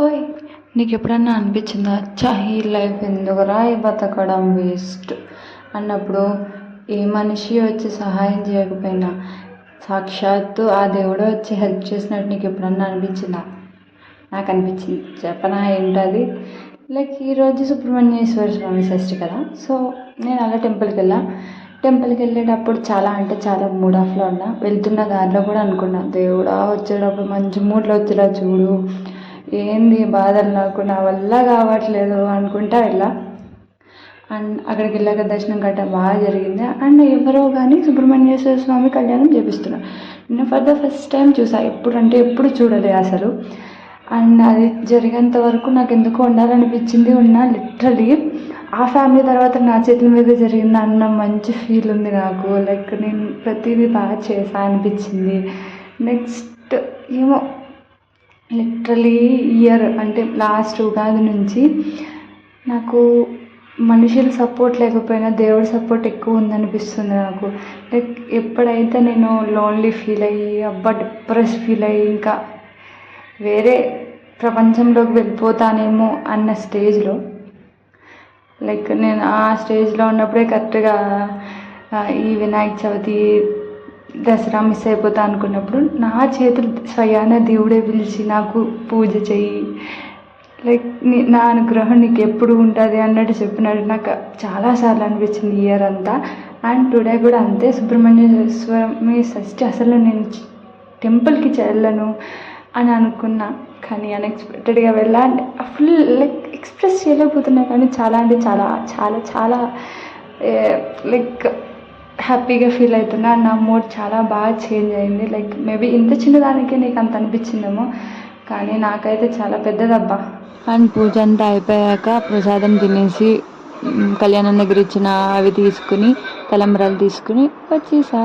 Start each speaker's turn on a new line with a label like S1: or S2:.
S1: ఓయ్, నీకు ఎప్పుడన్నా అనిపించిందా ఛా ఈ లైఫ్ ఎందుకురా ఈ బతకడం వేస్ట్ అన్నప్పుడు ఏ మనిషి వచ్చి సహాయం చేయకపోయినా సాక్షాత్తు ఆ దేవుడే వచ్చి హెల్ప్ చేసినట్టు నీకు ఎప్పుడన్నా అనిపించిందా? నాకు అనిపించింది. చెప్పనా ఏంటది? లైక్ ఈరోజు సుబ్రహ్మణ్యేశ్వర స్వామి షష్ఠి కదా. సో నేను అలా టెంపుల్కి వెళ్ళేటప్పుడు చాలా అంటే చాలా మూడ్ ఆఫ్లో ఉన్నా. వెళ్తున్న దారిలో కూడా అనుకున్నా, దేవుడా వచ్చేటప్పుడు మంచి మూడ్లో వచ్చేలా చూడు, ఏంది బాధలు నాకు, నా వల్ల కావట్లేదు అనుకుంటా వెళ్ళా. అండ్ అక్కడికి వెళ్ళాక దర్శనం గట్రా బాగా జరిగింది. అండ్ ఎవరో కానీ సుబ్రహ్మణ్యేశ్వర స్వామి కళ్యాణం చేపిస్తున్నారు. నేను ఫర్ ద ఫస్ట్ టైం చూసా. ఎప్పుడు చూడలే అసలు. అండ్ అది జరిగేంత వరకు నాకు ఎందుకు ఉండాలనిపించింది. లిటరలీ ఆ ఫ్యామిలీ తర్వాత నా చేతుల మీద జరిగింది అన్న మంచి ఫీల్ ఉంది నాకు. లైక్ నేను ప్రతిదీ బాగా చేసా అనిపించింది. నెక్స్ట్ ఏమో లిటరలీ ఇయర్ అంటే లాస్ట్ ఉగాది నుంచి నాకు మనుషుల సపోర్ట్ లేకపోయినా దేవుడి సపోర్ట్ ఎక్కువ ఉందనిపిస్తుంది నాకు. లైక్ ఎప్పుడైతే నేను లోన్లీ ఫీల్ అయ్యి డిప్రెస్ ఫీల్ అయ్యి ఇంకా వేరే ప్రపంచంలోకి వెళ్ళిపోతానేమో అన్న స్టేజ్లో, లైక్ నేను ఆ స్టేజ్లో ఉన్నప్పుడే కరెక్ట్గా ఈ వినాయక చవితి దసరా మిస్ అయిపోతా అనుకున్నప్పుడు నా చేతులు స్వయాన దేవుడే పిలిచి నాకు పూజ చెయ్యి, లైక్ నా అనుగ్రహం నీకు ఎప్పుడు ఉంటుంది అన్నట్టు చెప్పినట్టు నాకు చాలాసార్లు అనిపించింది ఇయర్ అంతా. అండ్ టుడే కూడా అంతే. సుబ్రహ్మణ్య స్వామి షష్ఠి అసలు నేను టెంపుల్కి వెళ్ళను అని అనుకున్నా, కానీ అన్ఎక్స్పెక్టెడ్గా వెళ్ళాలి. ఫుల్ లైక్ ఎక్స్ప్రెస్ చేయలేకపోతున్నా, కానీ చాలా అంటే చాలా చాలా చాలా లైక్ హ్యాపీగా ఫీల్ అవుతున్నా. నా మూడ్ చాలా బాగా చేంజ్ అయింది. లైక్ మేబీ ఇంత చిన్నదానికే నీకు అంత అనిపించిందేమో, కానీ నాకైతే చాలా పెద్దదబ్బా. అండ్ పూజ అంతా అయిపోయాక ప్రసాదం తినేసి కళ్యాణం దగ్గర ఇచ్చిన అవి తీసుకుని తలంబ్రాలు తీసుకుని వచ్చేసా.